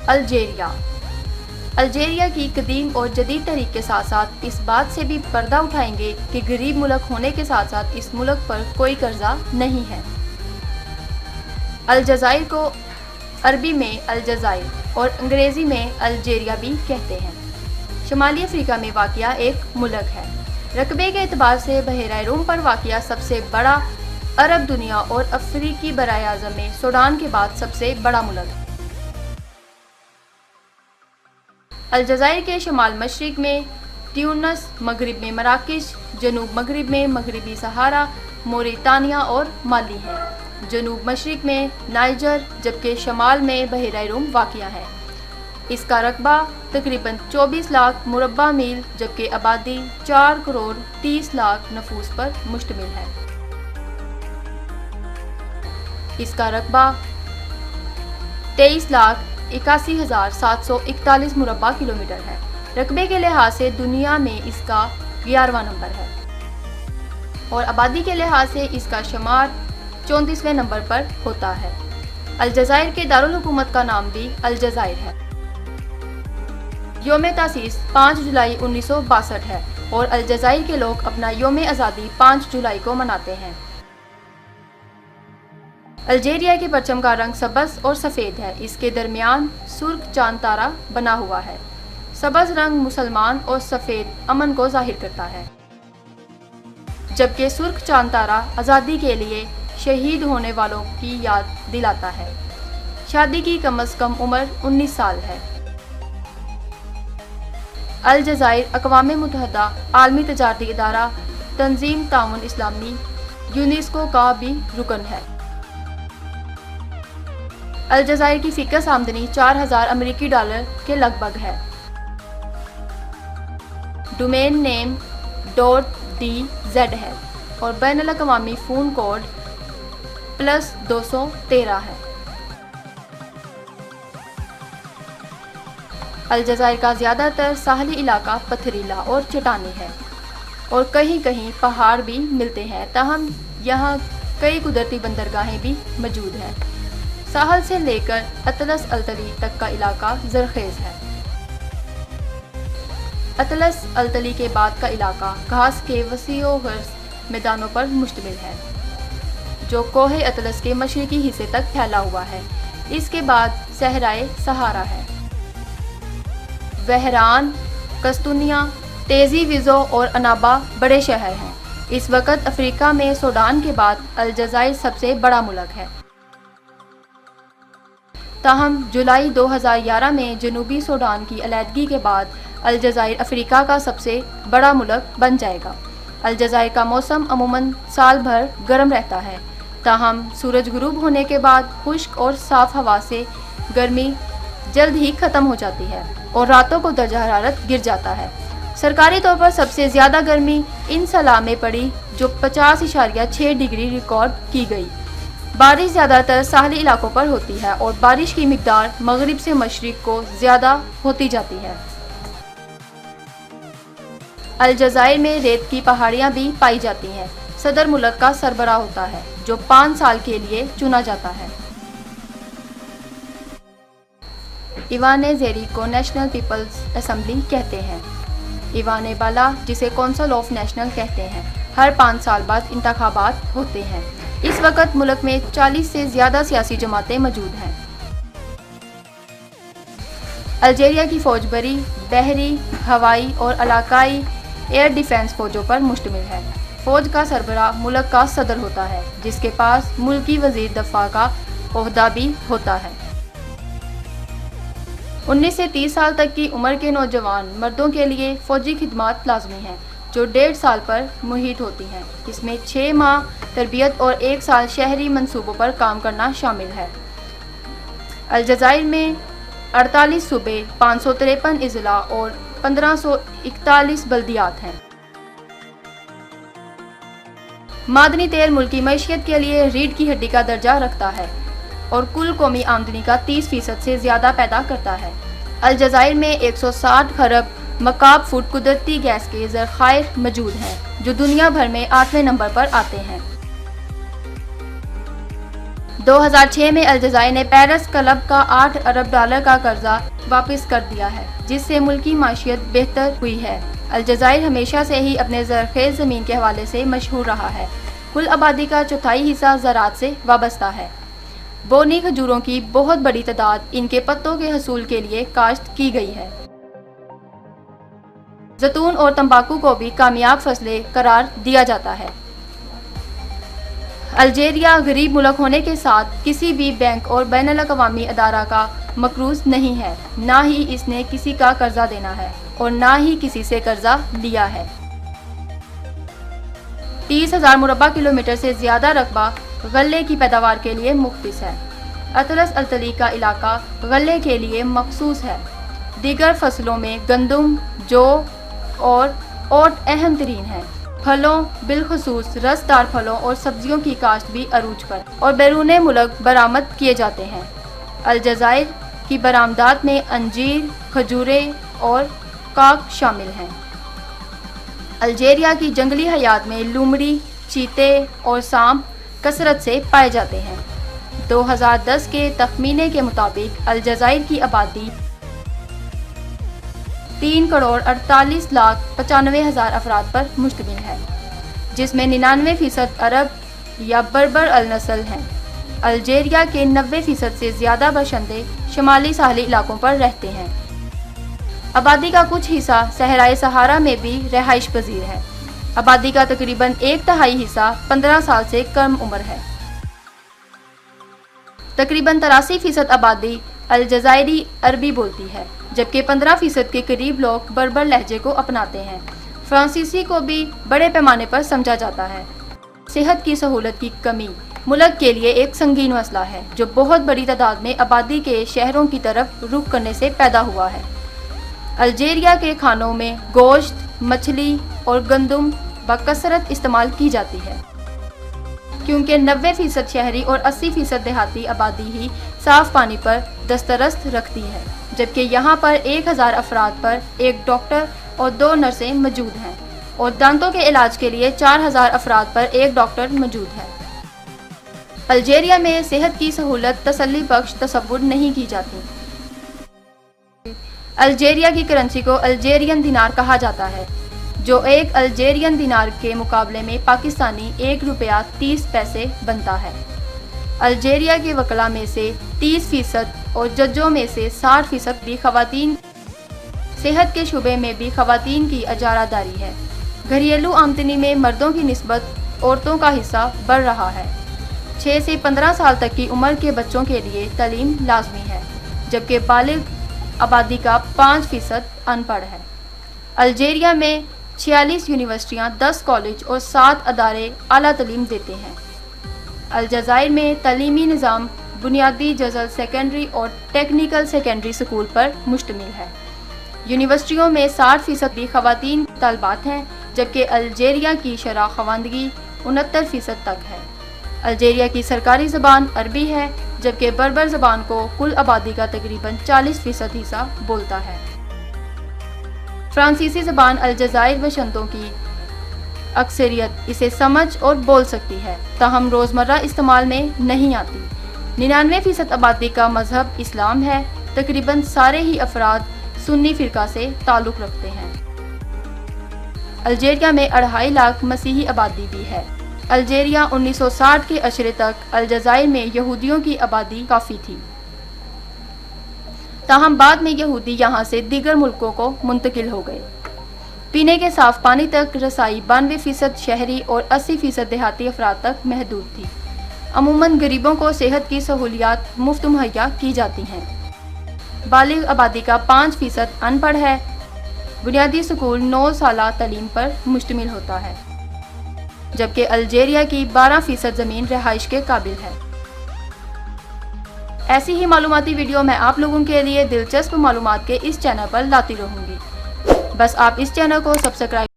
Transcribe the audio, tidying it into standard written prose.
Algeria کی قدیم اور جدید تاریخ کے ساتھ ساتھ اس بات سے بھی پردہ اٹھائیں گے کہ غریب ملک ہونے کے ساتھ ساتھ اس ملک پر کوئی قرضہ نہیں ہے۔ الجزائر کو عربی میں الجزائر اور انگریزی میں الجیریا بھی کہتے ہیں۔ شمالی افریقہ میں واقع ایک ملک ہے۔ رقبے کے اعتبار سے بحیرہ روم پر واقع سب سے بڑا عرب دنیا اور افریقی براہ اعظم میں سوڈان کے بعد سب سے بڑا ملک ہے۔ الجزائر کے شمال مشرق میں ٹیونس، مغرب میں مراکش، جنوب مغرب میں مغربی صحارا، موریتانیہ اور مالی ہیں۔ جنوب مشرق میں نائجر جبکہ شمال میں بحیرہ روم واقع ہے۔ اس کا رقبہ تقریباً 24 لاکھ مربع میل جبکہ آبادی 4 کروڑ 30 لاکھ نفوس پر مشتمل ہے۔ اس کا رقبہ 23,81,741 مربع کلومیٹر ہے۔ رقبے کے لحاظ سے دنیا میں اس کا 11واں نمبر ہے اور آبادی کے لحاظ سے اس کا شمار 34ویں نمبر پر ہوتا ہے۔ الجزائر کے دارالحکومت کا نام بھی الجزائر ہے۔ یوم تاسیس 5 جولائی 1962 ہے اور الجزائر کے لوگ اپنا یوم آزادی 5 جولائی کو مناتے ہیں۔ الجیریا کے پرچم کا رنگ سبز اور سفید ہے۔ اس کے درمیان سرخ چاند تارا بنا ہوا ہے۔ سبز رنگ مسلمان اور سفید امن کو ظاہر کرتا ہے جبکہ سرخ چاند تارا آزادی کے لیے شہید ہونے والوں کی یاد دلاتا ہے۔ شادی کی کم از کم عمر 19 سال ہے۔ الجزائر اقوام متحدہ، عالمی تجارتی ادارہ، تنظیم تعاون اسلامی، یونیسکو کا بھی رکن ہے۔ الجزائر کی فی کس آمدنی 4,000 امریکی ڈالر کے لگ بھگ ہے۔ ڈومین نیم .dz ہے اور بین الاقوامی فون کوڈ +213 ہے۔ الجزائر کا زیادہ تر ساحلی علاقہ پتھریلا اور چٹانی ہے اور کہیں کہیں پہاڑ بھی ملتے ہیں، تاہم یہاں کئی قدرتی بندرگاہیں بھی موجود ہیں۔ ساحل سے لے کر اطلس التلی تک کا علاقہ زرخیز ہے۔ اطلس التلی کے بعد کا علاقہ گھاس کے وسیع و گرز میدانوں پر مشتمل ہے جو کوہ اطلس کے مشرقی حصے تک پھیلا ہوا ہے۔ اس کے بعد صحرائے سہارا ہے۔ وہران، قسطنطنیہ، تیزی وزو اور انابا بڑے شہر ہیں۔ اس وقت افریقہ میں سوڈان کے بعد الجزائر سب سے بڑا ملک ہے، تاہم جولائی 2011 میں جنوبی سوڈان کی علیحدگی کے بعد الجزائر افریقہ کا سب سے بڑا ملک بن جائے گا۔ الجزائر کا موسم عموماً سال بھر گرم رہتا ہے، تاہم سورج غروب ہونے کے بعد خشک اور صاف ہوا سے گرمی جلد ہی ختم ہو جاتی ہے اور راتوں کو درجہ حرارت گر جاتا ہے۔ سرکاری طور پر سب سے زیادہ گرمی ان سالہ میں پڑی جو 50.6 ڈگری ریکارڈ کی گئی۔ بارش زیادہ تر ساحلی علاقوں پر ہوتی ہے اور بارش کی مقدار مغرب سے مشرق کو زیادہ ہوتی جاتی ہے۔ الجزائر میں ریت کی پہاڑیاں بھی پائی جاتی ہیں۔ صدر ملک کا سربراہ ہوتا ہے جو 5 سال کے لیے چنا جاتا ہے۔ ایوان زیری کو نیشنل پیپلز اسمبلی کہتے ہیں۔ ایوان بالا جسے کونسل آف نیشنل کہتے ہیں، ہر 5 سال بعد انتخابات ہوتے ہیں۔ اس وقت ملک میں 40 سے زیادہ سیاسی جماعتیں موجود ہیں۔ الجیریا کی فوج بری، بحری، ہوائی اور علاقائی ایئر ڈیفنس فوجوں پر مشتمل ہے۔ فوج کا سربراہ ملک کا صدر ہوتا ہے جس کے پاس ملکی وزیر دفاع کا عہدہ بھی ہوتا ہے۔ 19 سے 30 سال تک کی عمر کے نوجوان مردوں کے لیے فوجی خدمات لازمی ہیں جو 1.5 سال پر محیط ہوتی ہیں۔ اس میں 6 ماہ تربیت اور 1 سال شہری منصوبوں پر کام کرنا شامل ہے۔ الجزائر میں 48 صوبے، 553 اضلاع اور 1541 بلدیات ہیں۔ معدنی تیل ملکی معیشت کے لیے ریڑھ کی ہڈی کا درجہ رکھتا ہے اور کل قومی آمدنی کا 30% سے زیادہ پیدا کرتا ہے۔ الجزائر میں 160 خرب مکعب فٹ قدرتی گیس کے ذخائر موجود ہیں جو دنیا بھر میں 8ویں نمبر پر آتے ہیں۔ 2006 میں الجزائر نے پیرس کلب کا $8 ارب کا قرضہ واپس کر دیا ہے، جس سے ملکی معیشت بہتر ہوئی ہے۔ الجزائر ہمیشہ سے ہی اپنے زرخیز زمین کے حوالے سے مشہور رہا ہے۔ کل آبادی کا چوتھائی حصہ زراعت سے وابستہ ہے۔ بونی کھجوروں کی بہت بڑی تعداد ان کے پتوں کے حصول کے لیے کاشت کی گئی ہے۔ زیتون اور تمباکو کو بھی کامیاب فصلیں قرار دیا جاتا ہے۔ الجیریا غریب ملک ہونے کے ساتھ کسی بھی بینک اور بین الاقوامی ادارہ کا مقروض نہیں ہے، نہ ہی اس نے کسی کا قرضہ دینا ہے اور نہ ہی کسی سے قرضہ لیا ہے۔ 30,000 مربع کلومیٹر سے زیادہ رقبہ غلے کی پیداوار کے لیے مختص ہے۔ اطلس الطلی کا علاقہ غلے کے لیے مخصوص ہے۔ دیگر فصلوں میں گندم، جو اور اوٹ اہم ترین ہیں۔ پھلوں، بالخصوص رس دار پھلوں اور سبزیوں کی کاشت بھی عروج پر اور بیرون ملک برآمد کیے جاتے ہیں۔ الجزائر کی برآمدات میں انجیر، کھجوریں اور کاک شامل ہیں۔ الجیریا کی جنگلی حیات میں لومڑی، چیتے اور سانپ کثرت سے پائے جاتے ہیں۔ 2010 کے تخمینے کے مطابق الجزائر کی آبادی 3,48,95,000 افراد پر مشتمل ہے، جس میں 99% عرب یا بربر النسل ہیں۔ الجیریا کے 90% سے زیادہ باشندے شمالی ساحلی علاقوں پر رہتے ہیں۔ آبادی کا کچھ حصہ صحرائے صحارا میں بھی رہائش پذیر ہے۔ آبادی کا تقریباً 1/3 حصہ 15 سال سے کم عمر ہے۔ تقریباً 83% آبادی الجزائری عربی بولتی ہے، جبکہ 15% کے قریب لوگ بربر لہجے کو اپناتے ہیں۔ فرانسیسی کو بھی بڑے پیمانے پر سمجھا جاتا ہے۔ صحت کی سہولت کی کمی ملک کے لیے ایک سنگین مسئلہ ہے، جو بہت بڑی تعداد میں آبادی کے شہروں کی طرف رخ کرنے سے پیدا ہوا ہے۔ الجیریا کے کھانوں میں گوشت، مچھلی اور گندم بکثرت استعمال کی جاتی ہے، کیونکہ 90% شہری اور 80% دیہاتی آبادی ہی صاف پانی پر دسترس رکھتی ہے، جبکہ یہاں پر 1,000 افراد پر ایک ڈاکٹر اور 2 نرسیں موجود ہیں، اور دانتوں کے علاج کے لیے 4,000 افراد پر ایک ڈاکٹر موجود ہے۔ الجیریا میں صحت کی سہولت تسلی بخش تصور نہیں کی جاتی۔ الجیریا کی کرنسی کو الجیرین دینار کہا جاتا ہے، جو ایک الجیرین دینار کے مقابلے میں پاکستانی $1.30 بنتا ہے۔ الجیریا کے وکلاء میں سے 30% اور ججوں میں سے 60% بھی خواتین۔ صحت کے شعبے میں بھی خواتین کی اجارہ داری ہے۔ گھریلو آمدنی میں مردوں کی نسبت عورتوں کا حصہ بڑھ رہا ہے۔ 6 سے 15 سال تک کی عمر کے بچوں کے لیے تعلیم لازمی ہے، جبکہ بالغ آبادی کا 5% ان پڑھ ہے۔ الجیریا میں 46 یونیورسٹیاں، 10 کالج اور 7 ادارے اعلیٰ تعلیم دیتے ہیں۔ الجزائر میں تعلیمی نظام بنیادی جزل سیکنڈری اور ٹیکنیکل سیکنڈری سکول پر مشتمل ہے۔ یونیورسٹیوں میں 60% بھی خواتین طالبات ہیں، جبکہ الجیریا کی شرح خواندگی 69% تک ہے۔ الجیریا کی سرکاری زبان عربی ہے، جبکہ بربر زبان کو کل آبادی کا تقریباً 40% حصہ بولتا ہے۔ فرانسیسی زبان الجزائر باشندوں کی اکثریت اسے سمجھ اور بول سکتی ہے، تاہم روزمرہ استعمال میں نہیں آتی۔ 99% آبادی کا مذہب اسلام ہے۔ تقریباً سارے ہی افراد سنی فرقہ سے تعلق رکھتے ہیں۔ الجیریا میں 2.5 لاکھ مسیحی آبادی بھی ہے۔ الجیریا 1960 کے عشرے تک الجزائر میں یہودیوں کی آبادی کافی تھی، تاہم بعد میں یہودی یہاں سے دیگر ملکوں کو منتقل ہو گئے۔ پینے کے صاف پانی تک رسائی 92% شہری اور 80% دیہاتی افراد تک محدود تھی۔ عموماً غریبوں کو صحت کی سہولیات مفت مہیا کی جاتی ہیں۔ بالغ آبادی کا 5% ان پڑھ ہے۔ بنیادی سکول 9 سالہ تعلیم پر مشتمل ہوتا ہے، جبکہ الجیریا کی 12% زمین رہائش کے قابل ہے۔ ایسی ہی معلوماتی ویڈیو میں آپ لوگوں کے لیے دلچسپ معلومات کے اس چینل پر لاتی رہوں گی۔ بس آپ اس چینل کو سبسکرائب